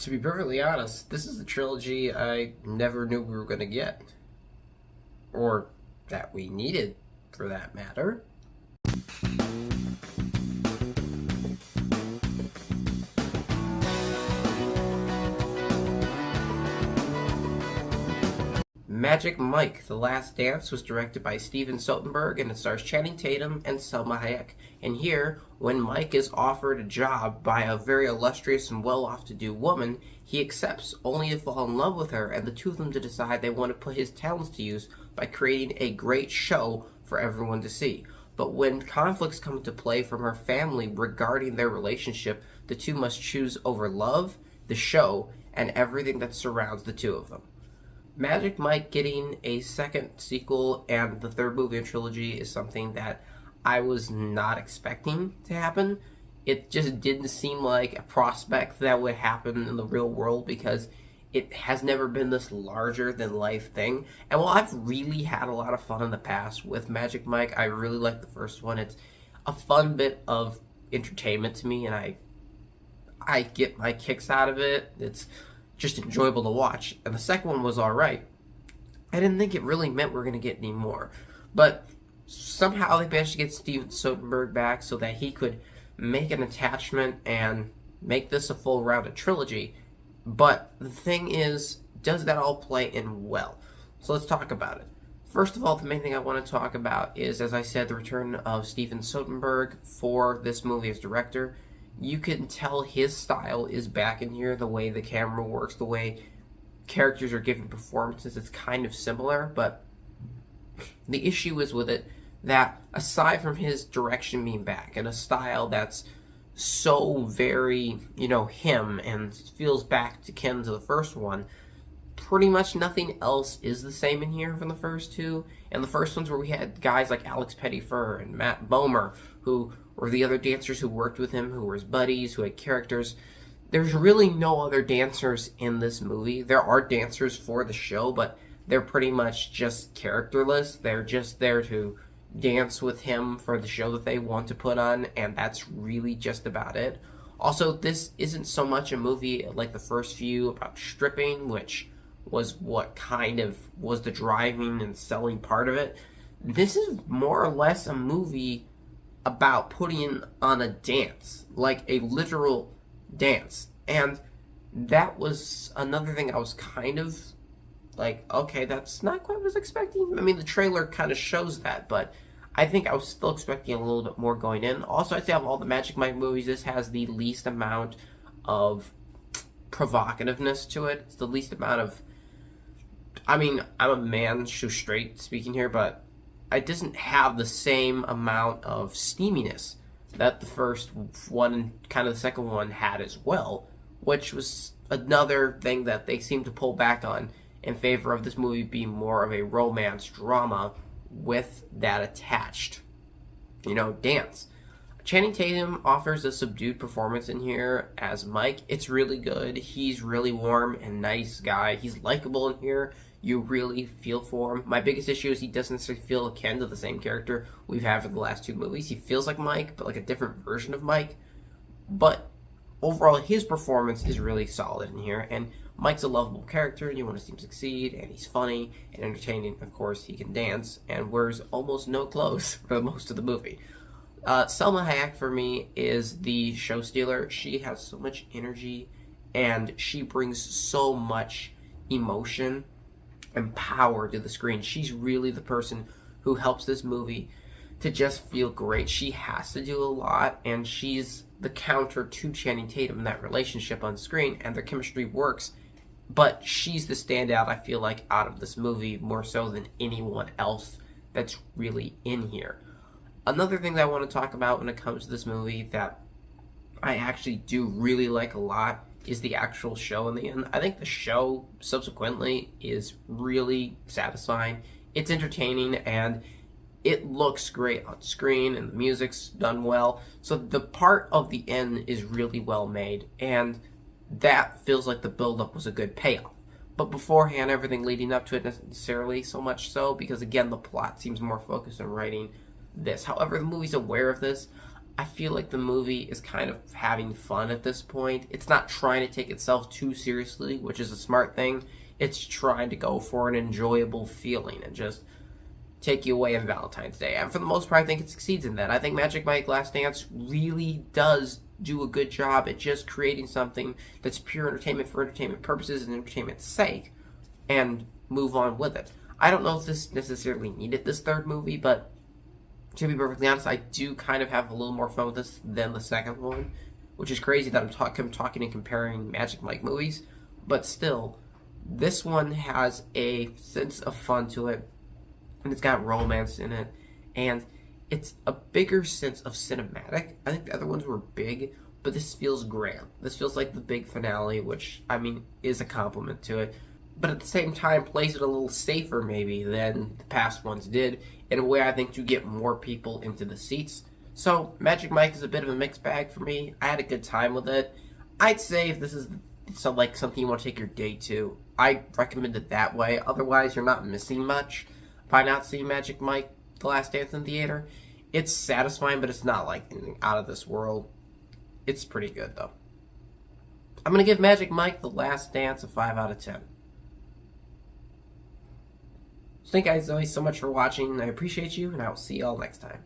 To be perfectly honest, this is the trilogy I never knew we were going to get. Or that we needed, for that matter. Magic Mike: The Last Dance was directed by Steven Soderbergh and it stars Channing Tatum and Selma Hayek. And here, when Mike is offered a job by a very illustrious and well-off-to-do woman, he accepts only to fall in love with her and the two of them to decide they want to put his talents to use by creating a great show for everyone to see. But when conflicts come into play from her family regarding their relationship, the two must choose over love, the show, and everything that surrounds the two of them. Magic Mike getting a second sequel and the third movie in trilogy is something that I was not expecting to happen. It just didn't seem like a prospect that would happen in the real world because it has never been this larger than life thing. And while I've really had a lot of fun in the past with Magic Mike, I really like the first one. It's a fun bit of entertainment to me and I get my kicks out of it. It's just enjoyable to watch. And the second one was alright. I didn't think it really meant we are going to get any more. But somehow they managed to get Steven Soderbergh back so that he could make an attachment and make this a full rounded trilogy. But the thing is, does that all play in well? So let's talk about it. First of all, the main thing I want to talk about is, as I said, the return of Steven Soderbergh for this movie as director. You can tell his style is back in here, the way the camera works, the way characters are given performances. It's kind of similar, but the issue is with it that aside from his direction being back and a style that's so very, him and feels back to kin to the first one, pretty much nothing else is the same in here from the first two. And the first ones where we had guys like Alex Pettyfer and Matt Bomer, who were the other dancers who worked with him, who were his buddies, who had characters. There's really no other dancers in this movie. There are dancers for the show, but they're pretty much just characterless. They're just there to dance with him for the show that they want to put on, and that's really just about it. Also, this isn't so much a movie like the first few about stripping, which was what kind of was the driving and selling part of it. This is more or less a movie about putting on a dance, like a literal dance. And that was another thing I was kind of like, okay, that's not quite what I was expecting. I mean, the trailer kind of shows that, but I think I was still expecting a little bit more going in. Also, I'd say of all the Magic Mike movies, this has the least amount of provocativeness to it. It's the least amount of, I mean, I'm a man who's straight speaking here, but it doesn't have the same amount of steaminess that the first one and kind of the second one had as well, which was another thing that they seem to pull back on in favor of this movie being more of a romance drama with that attached, dance. Channing Tatum offers a subdued performance in here as Mike. It's really good. He's really warm and nice guy. He's likable in here. You really feel for him. My biggest issue is he doesn't necessarily feel akin to the same character we've had for the last two movies. He feels like Mike, but like a different version of Mike. But overall, his performance is really solid in here, and Mike's a lovable character, and you want to see him succeed, and he's funny and entertaining. Of course, he can dance and wears almost no clothes for most of the movie. Selma Hayek, for me, is the show stealer. She has so much energy, and she brings so much emotion and power to the screen. She's really the person who helps this movie to just feel great. She has to do a lot, and she's the counter to Channing Tatum in that relationship on screen, and their chemistry works, but she's the standout, I feel like, out of this movie, more so than anyone else that's really in here. Another thing that I want to talk about when it comes to this movie that I actually do really like a lot is the actual show in the end. I think the show subsequently is really satisfying. It's entertaining and it looks great on screen and the music's done well. So the part of the end is really well made, and that feels like the build-up was a good payoff. But beforehand, everything leading up to it isn't necessarily so much so, because again, the plot seems more focused on writing this. However, the movie's aware of this. I feel like the movie is kind of having fun at this point. It's not trying to take itself too seriously, which is a smart thing. It's trying to go for an enjoyable feeling and just take you away on Valentine's Day. And for the most part, I think it succeeds in that. I think Magic Mike Last Dance really does do a good job at just creating something that's pure entertainment for entertainment purposes and entertainment's sake, and move on with it. I don't know if this necessarily needed this third movie, but to be perfectly honest, I do kind of have a little more fun with this than the second one, which is crazy that I'm talking and comparing Magic Mike movies, but still, this one has a sense of fun to it, and it's got romance in it, and it's a bigger sense of cinematic. I think the other ones were big, but this feels grand. This feels like the big finale, which, I mean, is a compliment to it, but at the same time plays it a little safer maybe than the past ones did, in a way I think to get more people into the seats. So Magic Mike is a bit of a mixed bag for me. I had a good time with it. I'd say if this is like something you want to take your date to, I recommend it that way. Otherwise, you're not missing much by not seeing Magic Mike The Last Dance in theater. It's satisfying, but it's not like anything out of this world. It's pretty good though. I'm gonna give Magic Mike The Last Dance a 5 out of 10. So thank you guys always so much for watching. I appreciate you, and I will see you all next time.